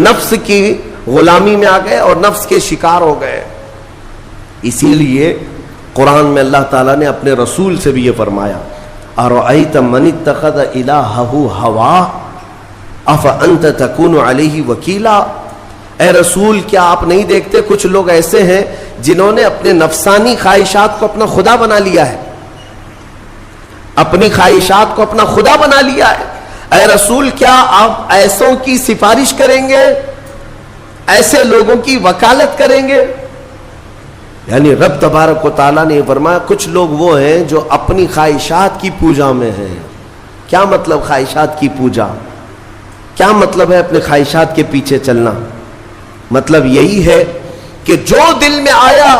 نفس کی غلامی میں آ گئے اور نفس کے شکار ہو گئے. اسی لیے قرآن میں اللہ تعالیٰ نے اپنے رسول سے بھی یہ فرمایا اَرَأَيْتَ مَنِ اتَّخَذَ إِلَٰهَهُ هَوَاهُ أَفَأَنْتَ تَكُونُ عَلَيْهِ وَكِيلًا. اے رسول کیا آپ نہیں دیکھتے کچھ لوگ ایسے ہیں جنہوں نے اپنے نفسانی خواہشات کو اپنا خدا بنا لیا ہے, اپنی خواہشات کو اپنا خدا بنا لیا ہے. اے رسول کیا آپ ایسوں کی سفارش کریں گے, ایسے لوگوں کی وکالت کریں گے؟ یعنی رب تبارک و تعالیٰ نے فرمایا کچھ لوگ وہ ہیں جو اپنی خواہشات کی پوجا میں ہیں. کیا مطلب خواہشات کی پوجا؟ کیا مطلب ہے اپنے خواہشات کے پیچھے چلنا؟ مطلب یہی ہے کہ جو دل میں آیا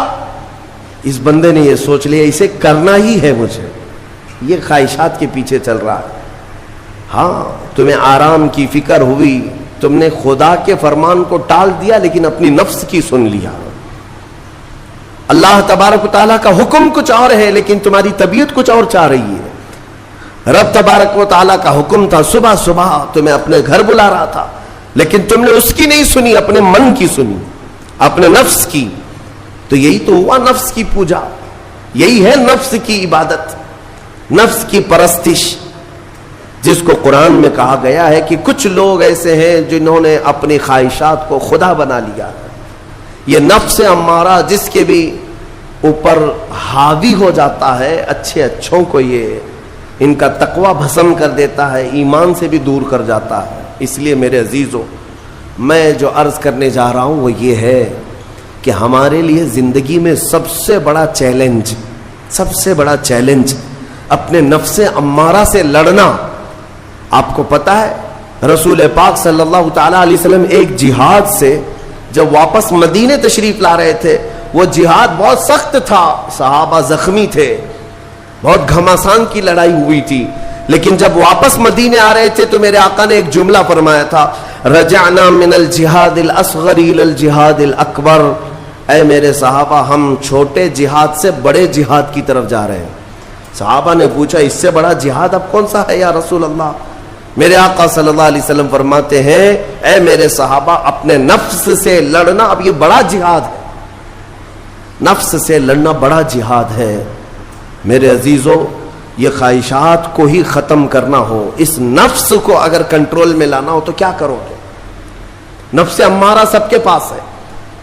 اس بندے نے یہ سوچ لیا اسے کرنا ہی ہے مجھے, یہ خواہشات کے پیچھے چل رہا ہے. ہاں تمہیں آرام کی فکر ہوئی, تم نے خدا کے فرمان کو ٹال دیا لیکن اپنی نفس کی سن لیا. اللہ تبارک و تعالیٰ کا حکم کچھ اور ہے لیکن تمہاری طبیعت کچھ اور چاہ رہی ہے. رب تبارک و تعالیٰ کا حکم تھا صبح صبح تمہیں اپنے گھر بلا رہا تھا لیکن تم نے اس کی نہیں سنی, اپنے من کی سنی, اپنے نفس کی. تو یہی تو ہوا نفس کی پوجا, یہی ہے نفس کی عبادت, نفس کی پرستش, جس کو قرآن میں کہا گیا ہے کہ کچھ لوگ ایسے ہیں جنہوں نے اپنی خواہشات کو خدا بنا لیا. یہ نفس امارہ جس کے بھی اوپر حاوی ہو جاتا ہے, اچھے اچھوں کو یہ ان کا تقوی بھسم کر دیتا ہے, ایمان سے بھی دور کر جاتا ہے. اس لیے میرے عزیزو میں جو عرض کرنے جا رہا ہوں وہ یہ ہے کہ ہمارے لیے زندگی میں سب سے بڑا چیلنج اپنے نفس امارہ سے لڑنا. آپ کو پتا ہے رسول پاک صلی اللہ تعالیٰ علیہ وسلم ایک جہاد سے جب واپس مدینے تشریف لا رہے تھے, وہ جہاد بہت سخت تھا, صحابہ زخمی تھے, بہت گھماسان کی لڑائی ہوئی تھی, لیکن جب واپس مدینے آ رہے تھے تو میرے آقا نے ایک جملہ فرمایا تھا رجعنا من الجہاد الاصغر الى الجہاد الاکبر. اے میرے صحابہ ہم چھوٹے جہاد سے بڑے جہاد کی طرف جا رہے ہیں. صحابہ نے پوچھا اس سے بڑا جہاد اب کون سا ہے یا رسول اللہ؟ میرے آقا صلی اللہ علیہ وسلم فرماتے ہیں اے میرے صحابہ اپنے نفس سے لڑنا اب یہ بڑا جہاد ہے, نفس سے لڑنا بڑا جہاد ہے. میرے عزیزو یہ خواہشات کو ہی ختم کرنا ہو, اس نفس کو اگر کنٹرول میں لانا ہو تو کیا کرو گے؟ نفس امارہ سب کے پاس ہے.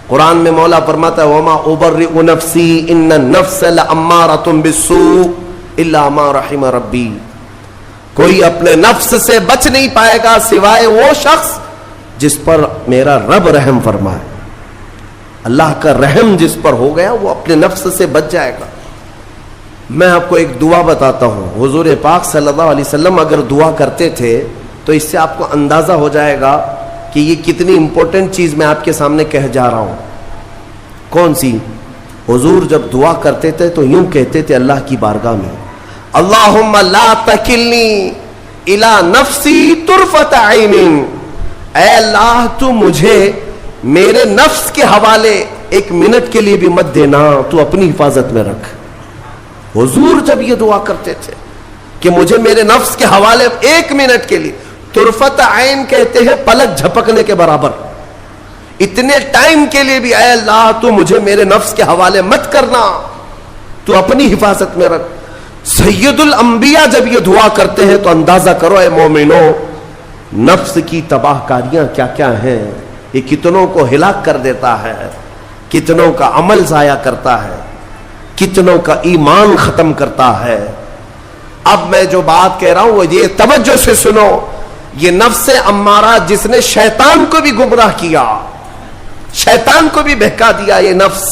قرآن میں مولا فرماتا ہے وما ابرئ نفسی ان النفس لامارۃ بالسوء الا ما رحم ربی. کوئی اپنے نفس سے بچ نہیں پائے گا سوائے وہ شخص جس پر میرا رب رحم فرمائے. اللہ کا رحم جس پر ہو گیا وہ اپنے نفس سے بچ جائے گا. میں آپ کو ایک دعا بتاتا ہوں, حضور پاک صلی اللہ علیہ وسلم اگر دعا کرتے تھے تو اس سے آپ کو اندازہ ہو جائے گا کہ یہ کتنی امپورٹنٹ چیز میں آپ کے سامنے کہہ جا رہا ہوں. کون سی؟ حضور جب دعا کرتے تھے تو یوں کہتے تھے اللہ کی بارگاہ میں اللہم لا تکلنی الی نفسی طرفۃ عین. اے اللہ تو مجھے میرے نفس کے حوالے ایک منٹ کے لیے بھی مت دینا, تو اپنی حفاظت میں رکھ. حضور جب یہ دعا کرتے تھے کہ مجھے میرے نفس کے حوالے ایک منٹ کے لیے, طرفۃ عین کہتے ہیں پلک جھپکنے کے برابر, اتنے ٹائم کے لیے بھی اے اللہ تو مجھے میرے نفس کے حوالے مت کرنا, تو اپنی حفاظت میں رکھ. سید الانبیاء جب یہ دعا کرتے ہیں تو اندازہ کرو اے مومنو نفس کی تباہ کاریاں کیا کیا ہیں. یہ کتنوں کو ہلاک کر دیتا ہے, کتنوں کا عمل ضائع کرتا ہے, کتنوں کا ایمان ختم کرتا ہے. اب میں جو بات کہہ رہا ہوں وہ یہ توجہ سے سنو, یہ نفس امارہ جس نے شیطان کو بھی گمراہ کیا, شیطان کو بھی بہکا دیا, یہ نفس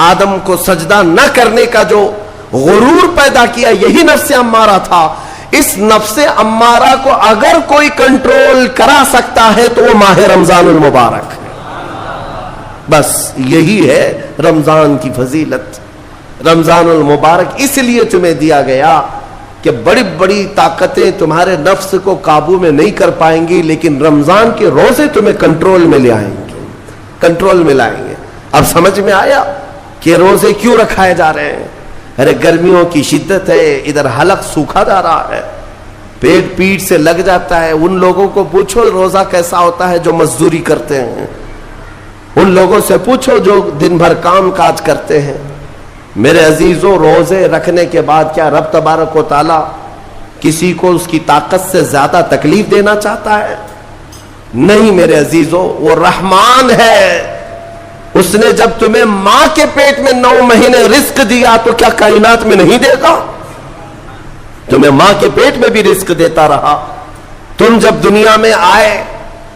آدم کو سجدہ نہ کرنے کا جو غرور پیدا کیا یہی نفس امارہ تھا. اس نفس امارہ کو اگر کوئی کنٹرول کرا سکتا ہے تو وہ ماہ رمضان المبارک. بس یہی ہے رمضان کی فضیلت. رمضان المبارک اس لیے تمہیں دیا گیا کہ بڑی بڑی طاقتیں تمہارے نفس کو قابو میں نہیں کر پائیں گی, لیکن رمضان کے روزے تمہیں کنٹرول میں لے آئیں گے, کنٹرول میں لائیں گے. اب سمجھ میں آیا کہ روزے کیوں رکھائے جا رہے ہیں؟ ارے گرمیوں کی شدت ہے, ادھر حلق سوکھا جا رہا ہے, پیٹ پیٹ سے لگ جاتا ہے. ان لوگوں کو پوچھو روزہ کیسا ہوتا ہے جو مزدوری کرتے ہیں, ان لوگوں سے پوچھو جو دن بھر کام کاج کرتے ہیں. میرے عزیزوں, روزے رکھنے کے بعد کیا رب تبارک و تعالی کسی کو اس کی طاقت سے زیادہ تکلیف دینا چاہتا ہے؟ نہیں میرے عزیزوں, وہ رحمان ہے. اس نے جب تمہیں ماں کے پیٹ میں 9 مہینے رزق دیا تو کیا کائنات میں نہیں دے گا؟ تمہیں ماں کے پیٹ میں بھی رزق دیتا رہا. تم جب دنیا میں آئے,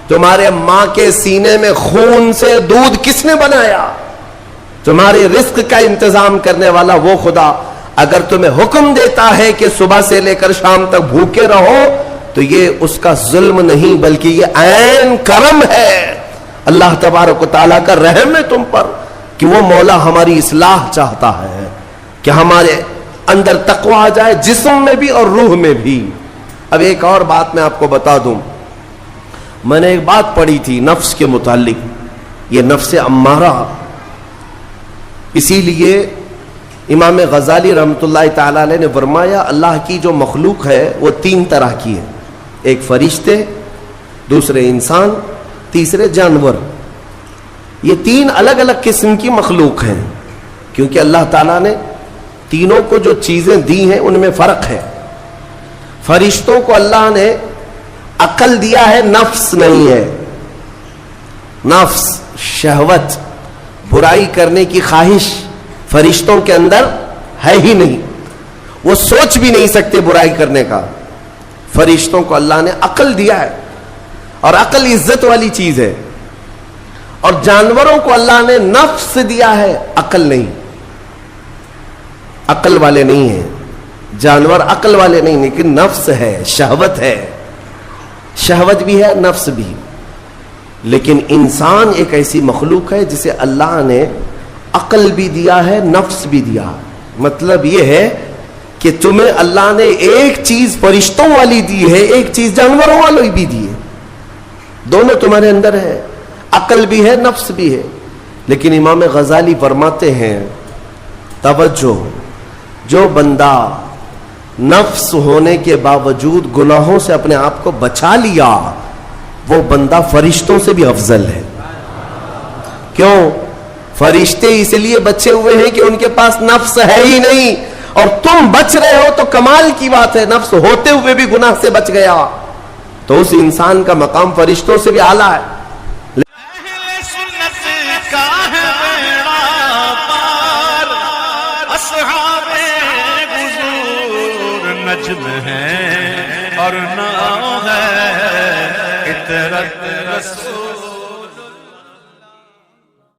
تمہارے ماں کے سینے میں خون سے دودھ کس نے بنایا؟ تمہارے رزق کا انتظام کرنے والا وہ خدا. اگر تمہیں حکم دیتا ہے کہ صبح سے لے کر شام تک بھوکے رہو, تو یہ اس کا ظلم نہیں بلکہ یہ عین کرم ہے. اللہ تبارک و تعالیٰ کا رحم ہے تم پر کہ وہ مولا ہماری اصلاح چاہتا ہے کہ ہمارے اندر تقوی آ جائے, جسم میں بھی اور روح میں بھی. اب ایک اور بات میں آپ کو بتا دوں, میں نے ایک بات پڑھی تھی نفس کے متعلق, یہ نفس امارہ. اسی لیے امام غزالی رحمۃ اللہ تعالی علیہ نے فرمایا اللہ کی جو مخلوق ہے وہ 3 طرح کی ہے. ایک فرشتے, دوسرے انسان, تیسرے جانور. یہ 3 الگ الگ قسم کی مخلوق ہیں, کیونکہ اللہ تعالیٰ نے تینوں کو جو چیزیں دی ہیں ان میں فرق ہے. فرشتوں کو اللہ نے عقل دیا ہے, نفس نہیں ہے. نفس, شہوت, برائی کرنے کی خواہش فرشتوں کے اندر ہے ہی نہیں, وہ سوچ بھی نہیں سکتے برائی کرنے کا. فرشتوں کو اللہ نے عقل دیا ہے, اور عقل عزت والی چیز ہے. اور جانوروں کو اللہ نے نفس دیا ہے, عقل نہیں. عقل والے نہیں ہیں جانور, عقل والے نہیں, لیکن نفس ہے, شہوت ہے. شہوت بھی ہے, نفس بھی. لیکن انسان ایک ایسی مخلوق ہے جسے اللہ نے عقل بھی دیا ہے, نفس بھی دیا. مطلب یہ ہے کہ تمہیں اللہ نے ایک چیز فرشتوں والی دی ہے, ایک چیز جانوروں والی بھی دی ہے. دونوں تمہارے اندر ہے, عقل بھی ہے, نفس بھی ہے. لیکن امام غزالی فرماتے ہیں توجہ, جو بندہ نفس ہونے کے باوجود گناہوں سے اپنے آپ کو بچا لیا, وہ بندہ فرشتوں سے بھی افضل ہے. کیوں؟ فرشتے اس لیے بچے ہوئے ہیں کہ ان کے پاس نفس ہے ہی نہیں, اور تم بچ رہے ہو تو کمال کی بات ہے. نفس ہوتے ہوئے بھی گناہ سے بچ گیا تو اس انسان کا مقام فرشتوں سے بھی اعلیٰ ہے. نجم ہے اور نہ ہے عطرت رسول